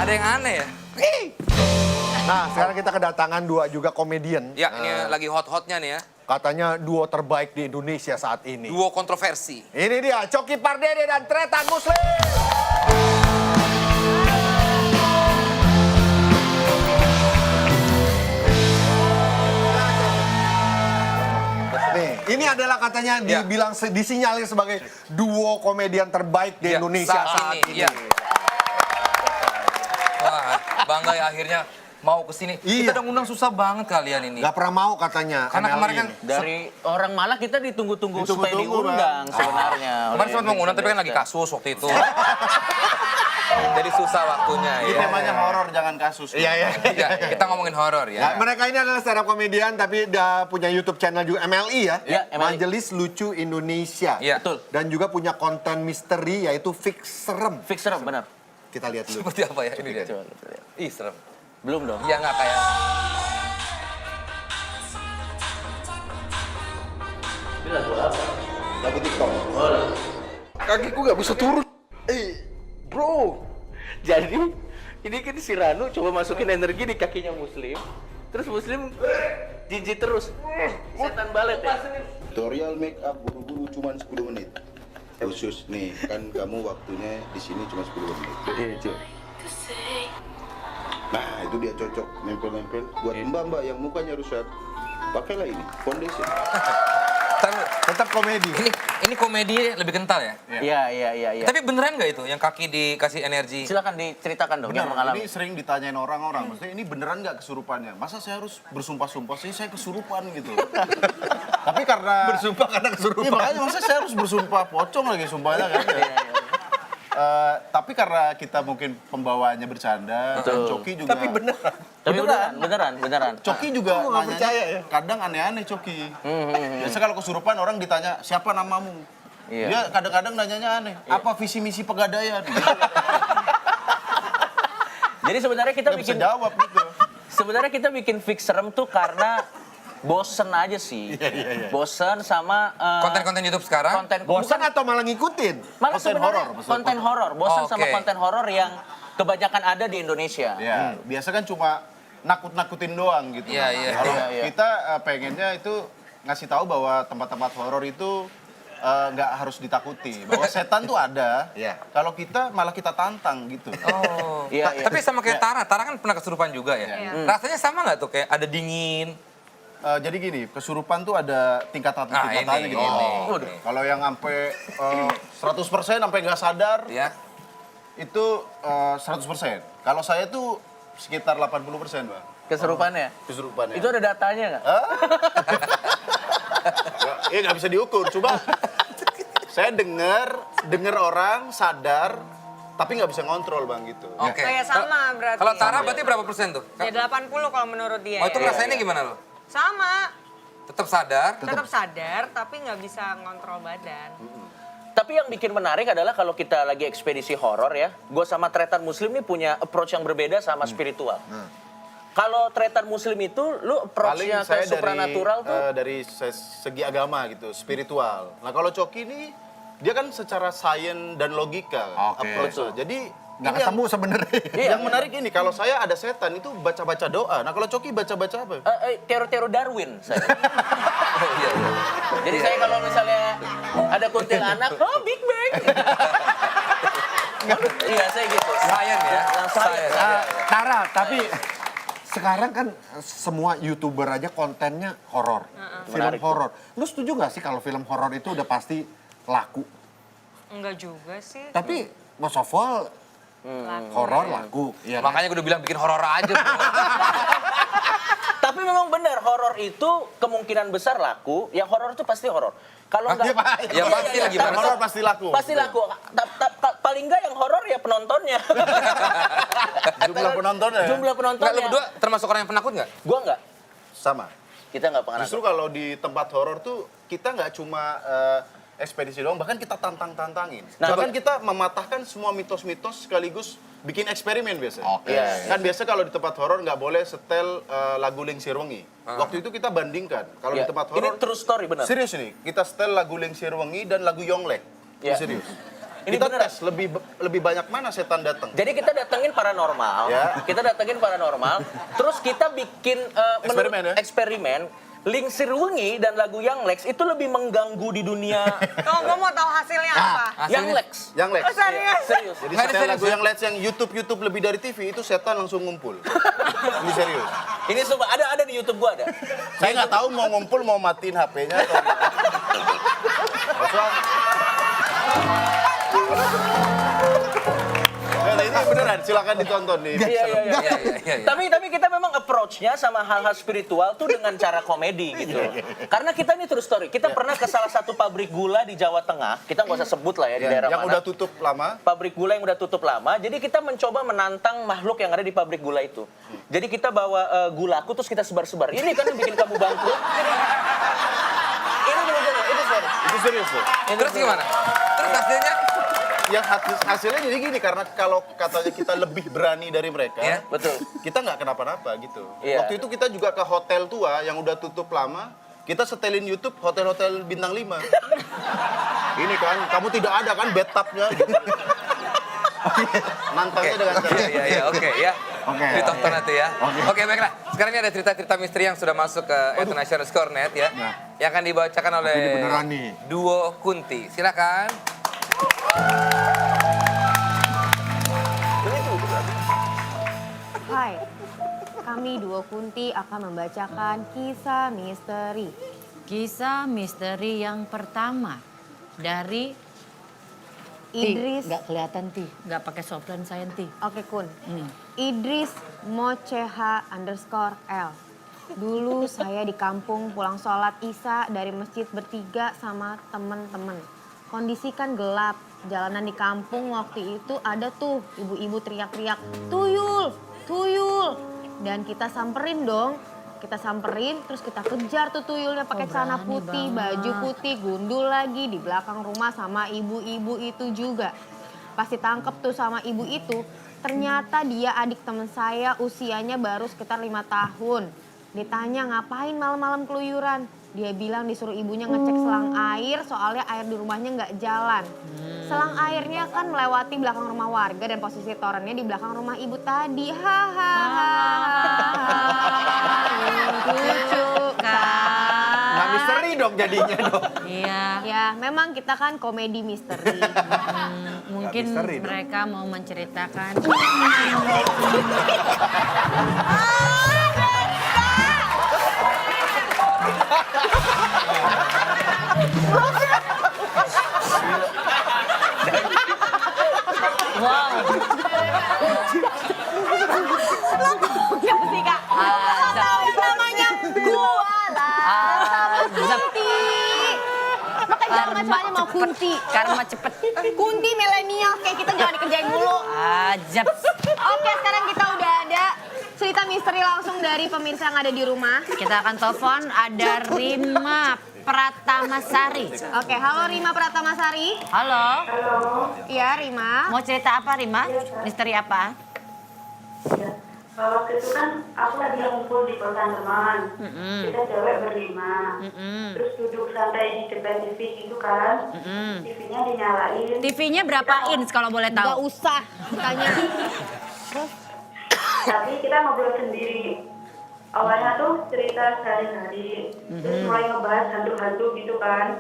Ada yang aneh ya? Nah, sekarang kita kedatangan dua juga komedian. Ya, ini lagi hot-hotnya nih ya. Katanya duo terbaik di Indonesia saat ini. Duo kontroversi. Ini dia, Coki Pardede dan Tretan Muslim. Nih, ini adalah katanya Ya. dibilang disinyalir sebagai duo komedian terbaik di Ya, Indonesia saat saat ini, ini. ya. Wah, bangga ya akhirnya mau kesini. Iya. Kita udah ngundang susah banget kalian ini. Gak pernah mau katanya. Karena MLI kemarin kan ini. Dari orang Malang kita ditunggu-tunggu supaya Ditunggu-tunggu, diundang sebenarnya. Kemarin sempat mau ngundang tapi kan lagi kasus waktu itu. Jadi susah waktunya Ini ya. temanya horor, jangan kasus. Iya, iya. Ya, kita ngomongin horor Nah, ya. mereka ini adalah stand up komedian tapi udah punya YouTube channel juga MLI ya. Ya, MLI. Majelis Lucu Indonesia. Iya. Betul. Dan juga punya konten misteri yaitu Fix Serem. Fix serem, benar. Kita lihat dulu. Seperti apa ya ini dia? Coba kita lihat. Ih, serem. Belum dong. Ya nggak kayak. Lagu TikTok. Kakiku gak bisa turun. Bro. Jadi ini kan si Ranu coba masukin energi di kakinya Muslim. Terus Muslim jinjit terus. Setan balet ya. Tutorial make up buru-buru cuma 10 menit. Khusus nih, kan kamu waktunya di sini cuma 10 menit. Iya, cuy. Nah, itu dia cocok nempel-nempel buat mbak-mbak yang mukanya rusak. Pakailah ini, foundation. Tetap komedi. Ini komedi lebih kental ya? Iya. Tapi beneran nggak itu yang kaki dikasih energi? Silakan diceritakan dong yang Benar, mengalami. ini sering ditanyain orang-orang, maksudnya ini beneran nggak kesurupannya? Masa saya harus bersumpah-sumpah sih saya kesurupan gitu? Tapi karena... Bersumpah karena kesurupan. Iya makanya masa saya harus bersumpah, pocong lagi sumpahnya kan? Iya. Tapi karena kita mungkin pembawaannya bercanda, dan Coki juga... Tapi beneran. Tapi beneran. Coki juga Aku nggak nanyanya percaya ya. kadang aneh-aneh Coki. Biasa kalau kesurupan orang ditanya, siapa namamu? Iya. Dia kadang-kadang nanyanya aneh, apa visi misi pegadaian? Jadi sebenarnya kita Nggak bisa bikin jawab gitu. sebenarnya kita bikin fix serem tuh karena bosen aja sih. Bosen sama Konten-konten YouTube sekarang? konten Bosan atau malah ngikutin? malah konten sebenarnya horor, konten horor. Bosen sama Oke. konten horor yang kebanyakan ada di Indonesia. Ya, biasa kan cuma nakut-nakutin doang gitu. Iya, iya. Kalau Iya. kita pengennya itu ngasih tahu bahwa tempat-tempat horor itu nggak harus ditakuti, bahwa setan tuh ada. Iya. Kalau kita malah kita tantang gitu. Oh. Iya, iya. Tapi sama kayak Tara. Tara kan pernah kesurupan juga ya? Rasanya sama nggak tuh? Kayak ada dingin? Jadi gini, kesurupan tuh ada tingkatan-tingkatannya Nah, ini, gitu. ini. Kalau yang sampai 100% sampai nggak sadar, Ya. itu 100%. Kalau saya tuh sekitar 80%, Bang. Keserupannya. Kesurupannya. Itu ada datanya nggak? Ya nggak bisa diukur, coba. Saya dengar orang sadar, tapi nggak bisa ngontrol bang gitu. Oke. Kayak sama berarti. Kalau Tara berarti berapa persen tuh? Ya 80 kalau menurut dia. Oh itu ya. rasainnya gimana lo? Sama. Tetap sadar? Tetap sadar tapi nggak bisa ngontrol badan. Tapi yang bikin menarik adalah kalau kita lagi ekspedisi horor ya, gue sama Tretan Muslim nih punya approach yang berbeda sama spiritual. Kalau Tretan Muslim itu, lu approach-nya ke supranatural tuh dari segi agama gitu, spiritual. Nah kalau Coki ini dia kan secara sains dan logika Oke. approach. Jadi Nggak ini ketemu sebenarnya. yang menarik ini kalau saya ada setan itu baca-baca doa. Nah kalau Coki baca-baca apa? teori-teori Darwin saya. Oh iya. Jadi saya kalau misalnya ada kuntilanak, oh Big Bang. Iya saya gitu. Science ya? Science. Tara, tapi sekarang kan semua YouTuber aja kontennya horor. Film Menarik. horor. Lu setuju nggak sih kalau film horor itu udah pasti laku? Enggak juga sih. Tapi most of all horor laku. Iya kan? Makanya gue udah bilang bikin horor aja. Bro. Tapi memang benar horor itu kemungkinan besar laku. Yang horor itu pasti horor. Kalau enggak Ya pasti lagi Yang mana? horor pasti laku. pasti laku. Paling enggak yang horor ya penontonnya. Jumlah penontonnya. Jumlah Nggak, penontonnya. lu berdua termasuk orang yang penakut nggak? Gua enggak. Sama. Kita enggak pengen. Justru kalau di tempat horor tuh kita nggak cuma ekspedisi doang, bahkan kita tantang-tantangin. Nah, Bahkan kita mematahkan semua mitos-mitos sekaligus bikin eksperimen biasa. Oke. Iya. Kan biasa kalau di tempat horor nggak boleh setel lagu Lingsir Wengi. Waktu itu kita bandingkan. Kalau Ya. di tempat Ini horor true story benar. serius nih, kita setel lagu Lingsir Wengi dan lagu Yonglek. Ya. Serius. Ini Kita beneran. tes lebih banyak mana setan datang. Jadi kita datengin paranormal, Ya. terus kita bikin Eksperimen ya? eksperimen. Lingsir Wengi dan lagu Yang Lex itu lebih mengganggu di dunia Oh, gue mau tahu hasilnya apa. Yang Lex. Yang Lex. Oh, serius? Serius. Jadi Nggak ada setiap serius, lagu ya? yang Lex yang YouTube lebih dari TV itu setan langsung ngumpul. Ini serius. Ini coba ada di YouTube gua ada. Saya nggak tahu mau ngumpul mau matiin HP-nya atau Soal- Nah, ini beneran, silakan ditonton nih. Iya. Iya. Tapi kita memang approach-nya sama hal-hal spiritual tuh dengan cara komedi gitu. Karena kita ini true story. Kita pernah ke salah satu pabrik gula di Jawa Tengah. Kita nggak usah sebut lah ya di daerah Yang mana. udah tutup lama. Pabrik gula yang udah tutup lama. Jadi kita mencoba menantang makhluk yang ada di pabrik gula itu. Jadi kita bawa gulaku terus kita sebar-sebar. Ini kan yang bikin kamu bangkrut. Ini bener-bener, ini serius. Itu serius loh. Terus gimana? Terus hasilnya? Yang hasilnya jadi gini, karena kalau katanya kita lebih berani dari mereka, Iya. Betul. kita nggak kenapa-napa gitu. Iya. Waktu itu kita juga ke hotel tua yang udah tutup lama, kita setelin YouTube hotel-hotel bintang 5. Ini kan, kamu tidak ada kan bathtub-nya gitu. Nantangnya dengan cara Iya, oke ya. Oke. Ditonton nanti ya. Oke, baiklah. Sekarang ini ada cerita-cerita misteri yang sudah masuk ke International Score.net ya. Nah. Yang akan dibacakan oleh Ini beneran nih. duo Kunti. Silakan. Hai, kami Duo Kunti akan membacakan kisah misteri. Kisah misteri yang pertama dari Idris, nggak kelihatan Ti, nggak pakai softline saya Ti. oke Kun. Idris Mocheha_L. Dulu saya di kampung pulang sholat Isya dari masjid bertiga sama temen-temen. Kondisi kan gelap, jalanan di kampung waktu itu ada tuh ibu-ibu teriak-teriak, tuyul, tuyul. Dan kita samperin dong, kita samperin terus kita kejar tuh tuyulnya pakai celana berani putih, banget. baju putih, gundul lagi di belakang rumah sama ibu-ibu itu juga. Pas ditangkep tuh sama ibu itu, ternyata dia adik teman saya usianya baru sekitar 5 tahun. Ditanya ngapain malam-malam keluyuran. Dia bilang disuruh ibunya ngecek selang air soalnya air di rumahnya nggak jalan. Selang airnya kan melewati belakang rumah warga dan posisi torennya di belakang rumah ibu tadi. Hahaha. Lucu kan? Nah, misteri dong jadinya dong. Iya, Ya memang kita kan komedi misteri. mungkin misteri dong. mereka mau menceritakan. Wow, Gak sih kak? Tahu namanya Kuala Kunti. Makanya jangan macam-macam mau Kunti. karma cepet. Kunti milenial kayak kita jangan dikerjain mulu. Ajab. Oke, sekarang kita udah ada cerita misteri langsung dari pemirsa yang ada di rumah. Kita akan telepon ada Rima Pratamasari. Oke, halo Rima Pratamasari. Halo, Iya, Rima. mau cerita apa Rima? Misteri apa? Ya, waktu itu kan aku lagi ngumpul di kosan teman. Kita cewek berlima. Terus duduk santai di depan TV gitu kan. TV-nya dinyalain. TV-nya berapa inch kalau boleh Gak tahu? usah tanya. Tapi kita ngobrol sendiri. Awalnya tuh cerita sehari-hari. Terus mulai ngebahas hantu-hantu gitu kan.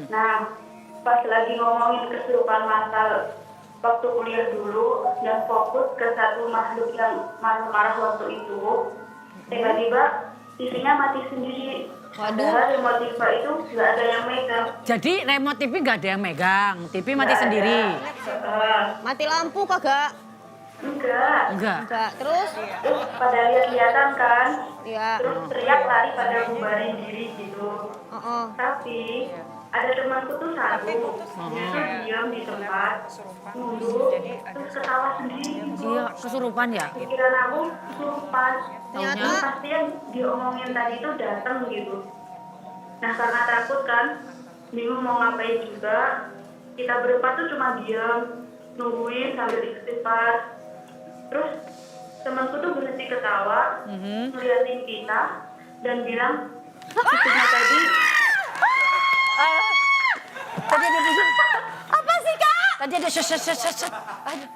Nah, pas lagi ngomongin kesurupan masal waktu kuliah dulu dan fokus ke satu makhluk yang marah-marah waktu itu, tiba-tiba TV-nya mati sendiri. Padahal remote TV itu nggak ada yang megang. Jadi remote TV nggak ada yang megang, TV mati Nggak sendiri. ada. Mati lampu kagak? Enggak. Enggak. Enggak. Terus? Terus pada lihat-lihatan kan, Ya. terus teriak lari pada bubarin diri gitu. Oh. Tapi ada temanku tuh satu, dia tuh diam di tempat, nunduk, terus ketawa sendiri. Dia kesurupan ya? Pikiran aku kesurupan. Ternyata? Ini pasti yang diomongin tadi tuh datang gitu. Nah karena takut kan, bingung mau ngapain juga, kita berempat tuh cuma diam, nungguin sambil istighfar. Terus temanku tuh berhenti ketawa, ngeliatin kita, dan bilang, "Itu tadi Tadi ada bunyi. Apa sih kak? Tadi ada set. Aduh.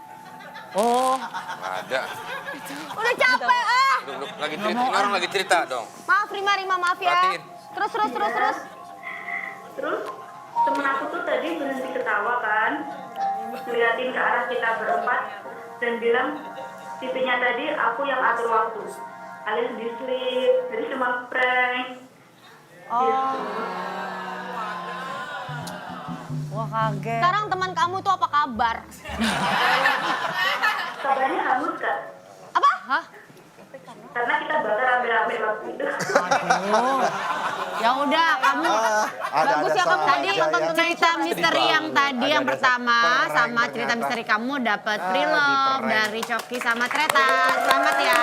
Oh, Ada. Udah capek ah. Duduk lagi cerita. Ini orang lagi cerita dong. Maaf Rima, maaf ya. Perhatiin. Terus. Terus temen aku tuh tadi berhenti ketawa kan, ngeliatin ke arah kita berempat dan bilang TV-nya tadi aku yang atur waktu, alias di sleep, jadi cuma prank. wah kaget. Sekarang teman kamu tuh apa kabar? Kabarnya hangus Kak, Apa? Hah? karena kita bakar rame-rame waktu itu. Ya udah, kamu Bagus ya kamu tadi nonton cerita misteri yang tadi yang pertama sama cerita misteri kamu dapat pre-love dari Coki sama Treta. Selamat ya.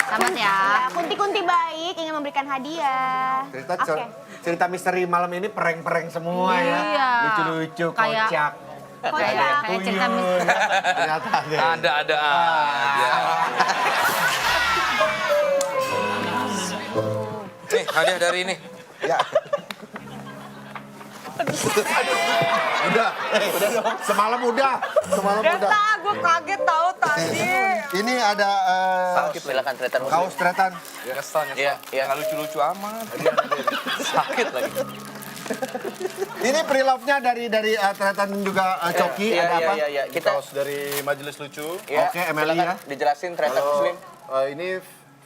Selamat ya. Kunti-kunti baik ingin memberikan hadiah. Cerita misteri malam ini prank-prank semua ya. Iya. Lucu-lucu, Kayak- kocak. Kayak cerita misteri. Ternyata ada. Ada aja. Nih, hadiah dari ini. Ya. Udah dong. Semalam udah. Deta, gue kaget tahu tadi. Ini ada Silakan Tretan Muslim. kaos tretan. Kesel, Iya, iya. Nggak lucu-lucu amat. Sakit lagi. Ini pre-love-nya dari tretan juga Coki. Iya, Ada apa? Iya. Kita Kaos dari Majelis Lucu. ya, Oke, Emily silakan ya. dijelasin Tretan Muslim. Ini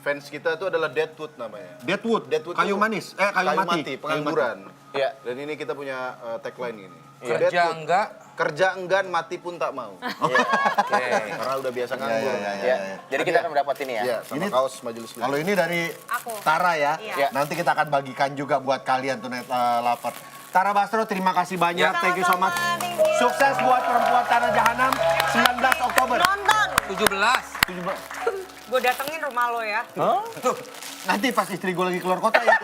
fans kita itu adalah Deadwood namanya. Deadwood, Deadwood kayu tuh- manis. Kayu mati. pengangguran. Iya. Dan ini kita punya tagline gini. Kerja Deadwood, enggak? kerja enggan, mati pun tak mau. Iya. Oke. Karena udah biasa nganggur. Ya. Jadi kita akan mendapat ini ya. Iya, sama Ini- kaos Majelis Lucu. Kalau ini dari Tara ya. Iya. Nanti kita akan bagikan juga buat kalian tuh lapar. Tara Basro, terima kasih banyak. Ya. Thank you so much. Sukses buat Perempuan Tanah Jahanam 19 Oktober. Nonton. 17. Gue datengin rumah lo ya. Nanti pas istri gue lagi keluar kota ya.